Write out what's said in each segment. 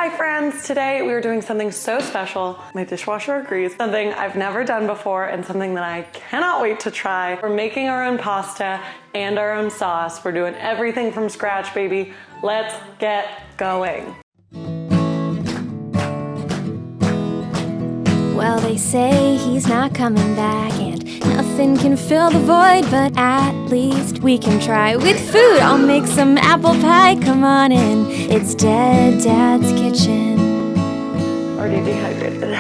Hi friends, today we are doing something so special. My dishwasher agrees. Something I've never done before and something that I cannot wait to try. We're making our own pasta and our own sauce. We're doing everything from scratch, baby. Let's get going. Well, they say he's not coming back and nothing can fill the void, but at least we can try with food. I'll make some apple pie, come on in. It's Dead Dad's Kitchen. Already dehydrated.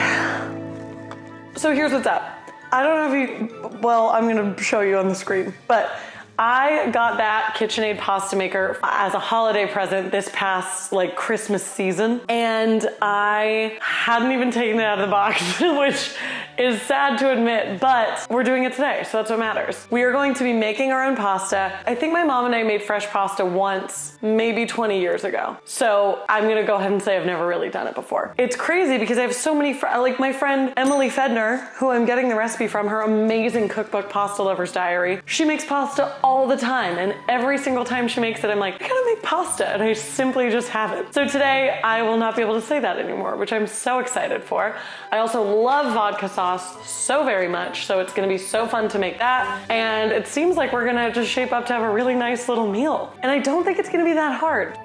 So here's what's up. I don't know if you, well, I'm gonna show you on the screen, but I got that KitchenAid pasta maker as a holiday present this past Christmas season, and I hadn't even taken it out of the box, which is sad to admit, but we're doing it today, so that's what matters. We are going to be making our own pasta. I think my mom and I made fresh pasta once, maybe 20 years ago. So I'm gonna go ahead and say I've never really done it before. It's crazy because I have so many, my friend Emily Fedner, who I'm getting the recipe from, her amazing cookbook, Pasta Lover's Diary. She makes pasta all the time, and every single time she makes it, I'm like, I gotta make pasta, and I simply just haven't. So today, I will not be able to say that anymore, which I'm so excited for. I also love vodka sauce so very much, so it's gonna be so fun to make that, and it seems like we're gonna just shape up to have a really nice little meal. And I don't think it's gonna be that hard.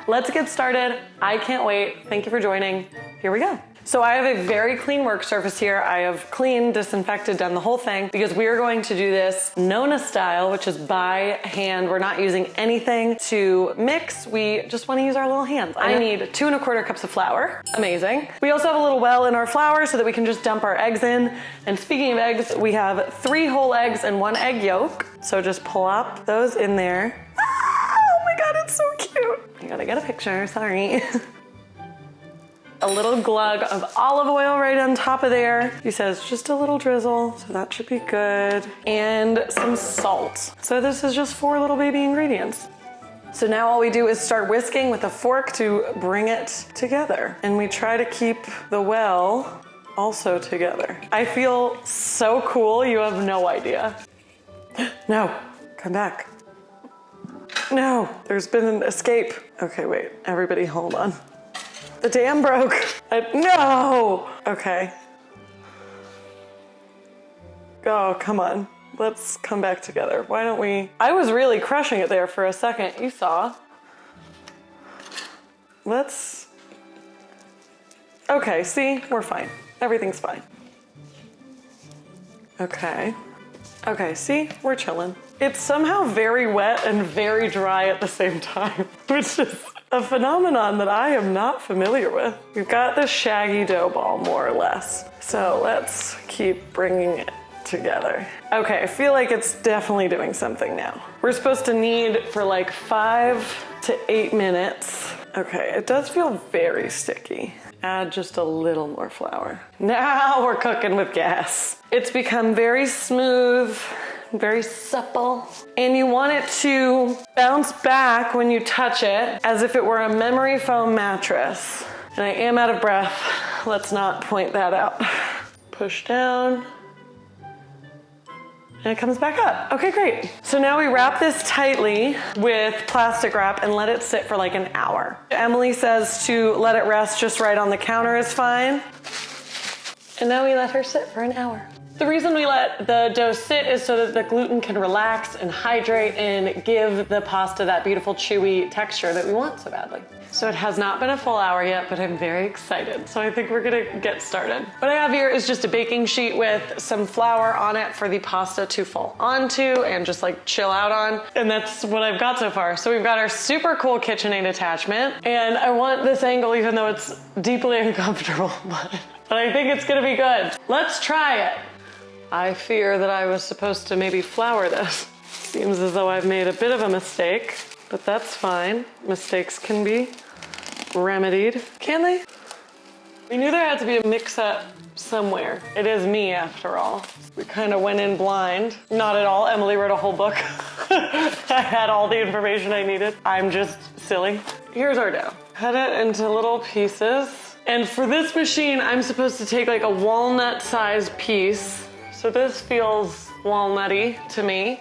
Let's get started. I can't wait. Thank you for joining. Here we go. So I have a very clean work surface here. I have cleaned, disinfected, done the whole thing because we are going to do this Nona style, which is by hand. We're not using anything to mix. We just want to use our little hands. I need 2 1/4 cups of flour. Amazing. We also have a little well in our flour so that we can just dump our eggs in. And speaking of eggs, we have 3 whole eggs and 1 egg yolk. So just plop those in there. Ah, oh my God, it's so cute. I gotta get a picture, sorry. A little glug of olive oil right on top of there. He says just a little drizzle, so that should be good. And some salt. So this is just 4 little baby ingredients. So now all we do is start whisking with a fork to bring it together. And we try to keep the well also together. I feel so cool, you have no idea. No, come back. No, there's been an escape. Okay, wait, everybody hold on. The dam broke. No! Okay. Oh, come on. Let's come back together. Why don't we? I was really crushing it there for a second. You saw. Let's. Okay, see? We're fine. Everything's fine. Okay. Okay, see? We're chilling. It's somehow very wet and very dry at the same time, which is a phenomenon that I am not familiar with. We've got this shaggy dough ball, more or less. So let's keep bringing it together. Okay, I feel like it's definitely doing something now. We're supposed to knead for 5 to 8 minutes. Okay, it does feel very sticky. Add just a little more flour. Now we're cooking with gas. It's become very smooth, very supple, and you want it to bounce back when you touch it as if it were a memory foam mattress. And I am out of breath. Let's not point that out. Push down. And it comes back up. Okay, great. So now we wrap this tightly with plastic wrap and let it sit for an hour. Emily says to let it rest just right on the counter is fine. And now we let her sit for an hour. The reason we let the dough sit is so that the gluten can relax and hydrate and give the pasta that beautiful chewy texture that we want so badly. So it has not been a full hour yet, but I'm very excited. So I think we're gonna get started. What I have here is just a baking sheet with some flour on it for the pasta to fall onto and just chill out on. And that's what I've got so far. So we've got our super cool KitchenAid attachment. And I want this angle even though it's deeply uncomfortable, but I think it's gonna be good. Let's try it. I fear that I was supposed to maybe flour this. Seems as though I've made a bit of a mistake, but that's fine. Mistakes can be remedied. Can they? We knew there had to be a mix-up somewhere. It is me, after all. We kind of went in blind. Not at all. Emily wrote a whole book. I had all the information I needed. I'm just silly. Here's our dough. Cut it into little pieces. And for this machine, I'm supposed to take a walnut-sized piece. So this feels walnutty to me.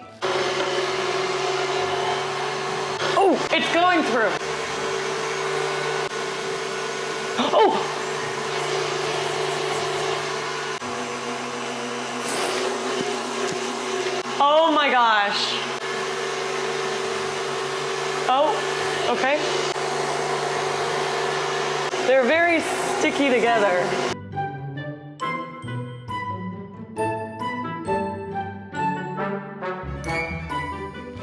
Oh, it's going through. Oh! Oh my gosh. Oh, okay. They're very sticky together.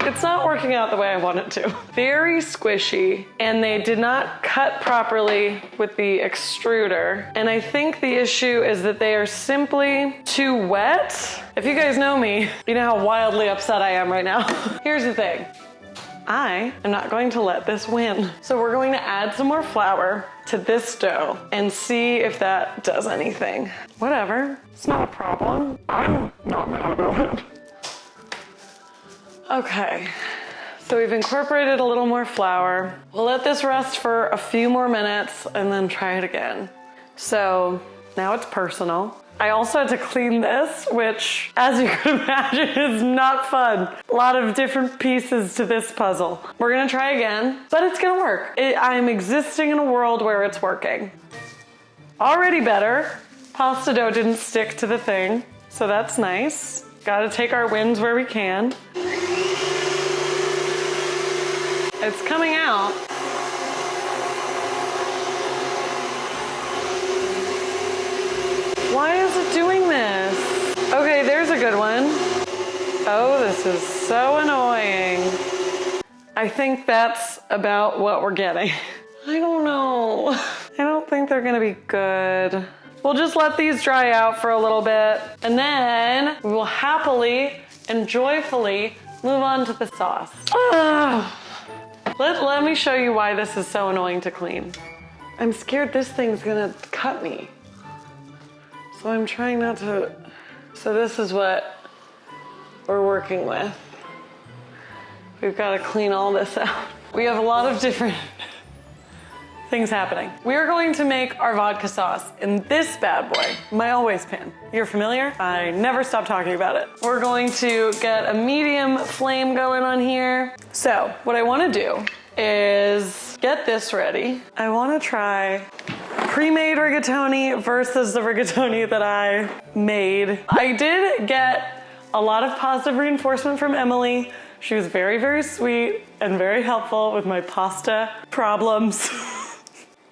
It's not working out the way I want it to. Very squishy, and they did not cut properly with the extruder. And I think the issue is that they are simply too wet. If you guys know me, you know how wildly upset I am right now. Here's the thing. I am not going to let this win. So we're going to add some more flour to this dough and see if that does anything. Whatever, it's not a problem. I'm not mad about it. Okay, so we've incorporated a little more flour. We'll let this rest for a few more minutes and then try it again. So now it's personal. I also had to clean this, which, as you can imagine, is not fun. A lot of different pieces to this puzzle. We're gonna try again, but it's gonna work. I'm existing in a world where it's working. Already better. Pasta dough didn't stick to the thing, so that's nice. Gotta take our wins where we can. It's coming out. Why is it doing this? Okay, there's a good one. Oh, this is so annoying. I think that's about what we're getting. I don't know. I don't think they're gonna be good. We'll just let these dry out for a little bit, and then we will happily and joyfully move on to the sauce. Let me show you why this is so annoying to clean. I'm scared this thing's gonna cut me. So I'm trying not to. So this is what we're working with. We've got to clean all this out. We have a lot of different things happening. We are going to make our vodka sauce in this bad boy, my always pan. You're familiar? I never stop talking about it. We're going to get a medium flame going on here. So what I want to do is get this ready. I want to try pre-made rigatoni versus the rigatoni that I made. I did get a lot of positive reinforcement from Emily. She was very, very sweet and very helpful with my pasta problems.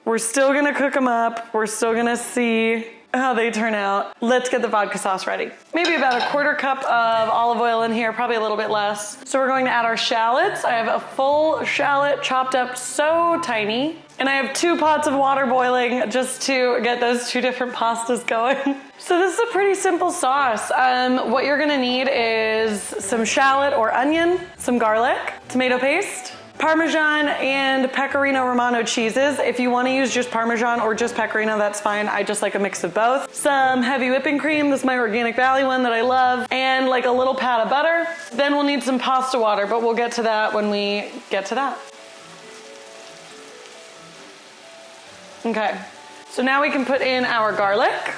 We're still gonna cook them up. We're still gonna see how they turn out. Let's get the vodka sauce ready. Maybe about a 1/4 cup of olive oil in here, probably a little bit less. So we're going to add our shallots. I have a full shallot chopped up so tiny. And I have 2 pots of water boiling just to get those 2 different pastas going. So this is a pretty simple sauce. What you're gonna need is some shallot or onion, some garlic, tomato paste, Parmesan and Pecorino Romano cheeses. If you want to use just Parmesan or just Pecorino, that's fine. I just like a mix of both. Some heavy whipping cream. This is my Organic Valley one that I love. And like a little pat of butter. Then we'll need some pasta water, but we'll get to that when we get to that. Okay, so now we can put in our garlic.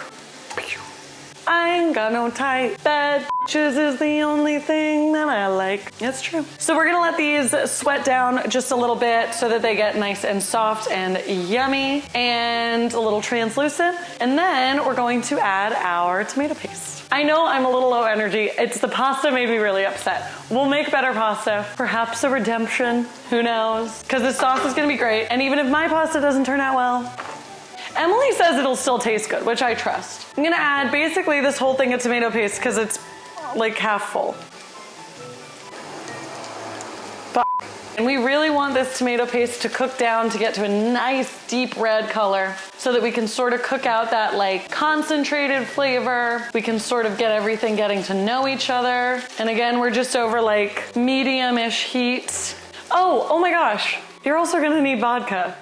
I ain't got no type. Bad bitches is the only thing that I like. It's true. So we're gonna let these sweat down just a little bit so that they get nice and soft and yummy and a little translucent. And then we're going to add our tomato paste. I know I'm a little low energy. It's the pasta made me really upset. We'll make better pasta. Perhaps a redemption, who knows? Because this sauce is gonna be great. And even if my pasta doesn't turn out well, Emily says it'll still taste good, which I trust. I'm gonna add basically this whole thing of tomato paste because it's like half full. And we really want this tomato paste to cook down to get to a nice deep red color so that we can sort of cook out that like concentrated flavor. We can sort of get everything getting to know each other. And again, we're just over like medium-ish heat. Oh my gosh, you're also gonna need vodka.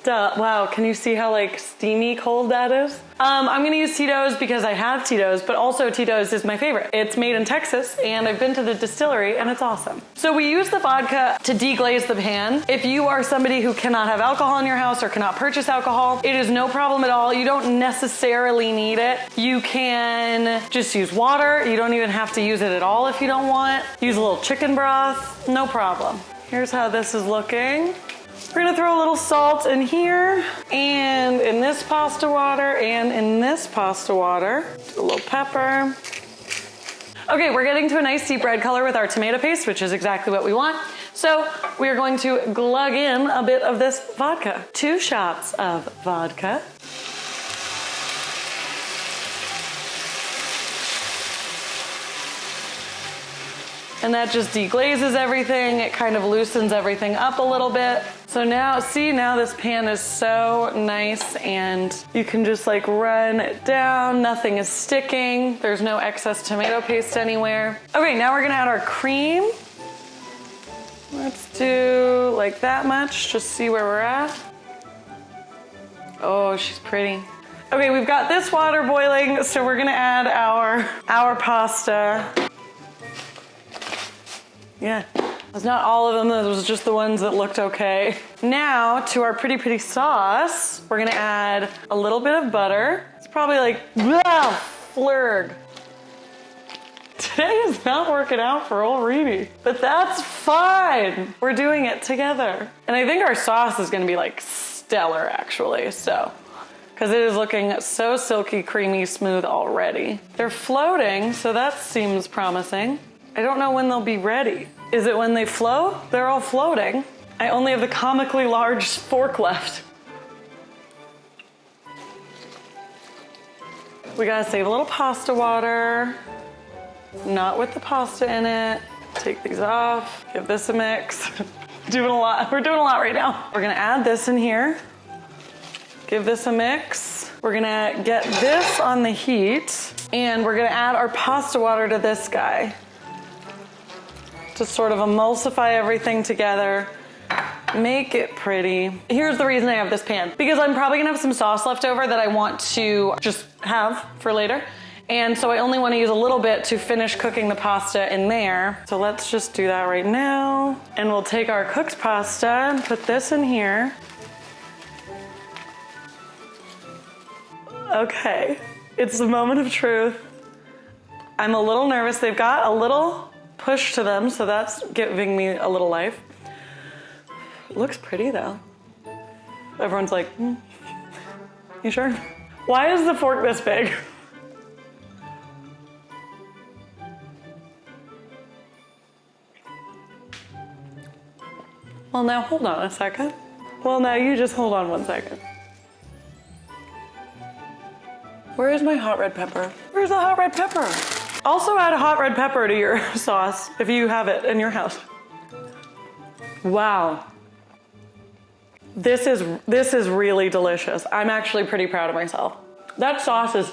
Duh, wow, can you see how like steamy cold that is? I'm gonna use Tito's because I have Tito's, but also Tito's is my favorite. It's made in Texas and I've been to the distillery and it's awesome. So we use the vodka to deglaze the pan. If you are somebody who cannot have alcohol in your house or cannot purchase alcohol, it is no problem at all. You don't necessarily need it. You can just use water. You don't even have to use it at all if you don't want. Use a little chicken broth, no problem. Here's how this is looking. We're gonna throw a little salt in here, and in this pasta water, and in this pasta water. Do a little pepper. Okay, we're getting to a nice deep red color with our tomato paste, which is exactly what we want. So we are going to glug in a bit of this vodka. 2 shots of vodka. And that just deglazes everything. It kind of loosens everything up a little bit. So now, see, now this pan is so nice and you can just like run it down. Nothing is sticking. There's no excess tomato paste anywhere. Okay, now we're gonna add our cream. Let's do like that much, just see where we're at. Oh, she's pretty. Okay, we've got this water boiling, so we're gonna add our pasta. Yeah, that's not all of them, those was just the ones that looked okay. Now, to our pretty sauce, we're gonna add a little bit of butter. It's probably like, blah, flurg. Today is not working out for old Reedy, but that's fine. We're doing it together. And I think our sauce is gonna be like stellar actually, so. Because it is looking so silky, creamy, smooth already. They're floating, so that seems promising. I don't know when they'll be ready. Is it when they float? They're all floating. I only have the comically large fork left. We gotta save a little pasta water. Not with the pasta in it. Take these off, give this a mix. Doing a lot, we're doing a lot right now. We're gonna add this in here. Give this a mix. We're gonna get this on the heat and we're gonna add our pasta water to this guy. To sort of emulsify everything together, make it pretty. Here's the reason I have this pan, because I'm probably gonna have some sauce left over that I want to just have for later. And so I only wanna use a little bit to finish cooking the pasta in there. So let's just do that right now. And we'll take our cooked pasta and put this in here. Okay, it's the moment of truth. I'm a little nervous. They've got a little push to them, so that's giving me a little life. It looks pretty though. Everyone's like, you sure? Why is the fork this big? Well, now hold on a second. Well, now you just hold on 1 second. Where is my hot red pepper? Where's the hot red pepper? Also add a hot red pepper to your sauce if you have it in your house. Wow. This is really delicious. I'm actually pretty proud of myself. That sauce is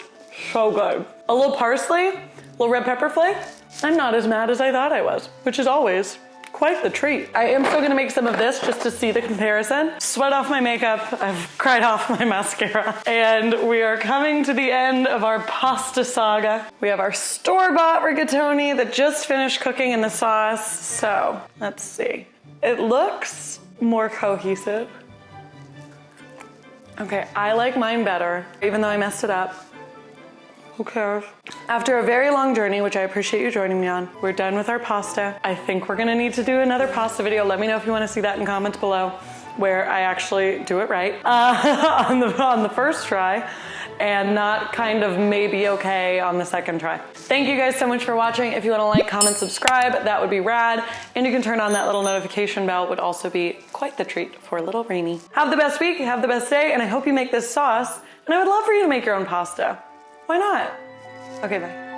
so good. A little parsley, a little red pepper flake. I'm not as mad as I thought I was, which is always quite the treat. I am still gonna make some of this just to see the comparison. Sweat off my makeup, I've cried off my mascara, and we are coming to the end of our pasta saga. We have our store-bought rigatoni that just finished cooking in the sauce, so let's see. It looks more cohesive. Okay, I like mine better, even though I messed it up. Who cares? After a very long journey, which I appreciate you joining me on, we're done with our pasta. I think we're gonna need to do another pasta video. Let me know if you wanna see that in comments below, where I actually do it right on the first try, and not kind of maybe okay on the second try. Thank you guys so much for watching. If you wanna like, comment, subscribe, that would be rad. And you can turn on that little notification bell, would also be quite the treat for little Rainy. Have the best week, have the best day, and I hope you make this sauce. And I would love for you to make your own pasta. Why not? Okay, bye.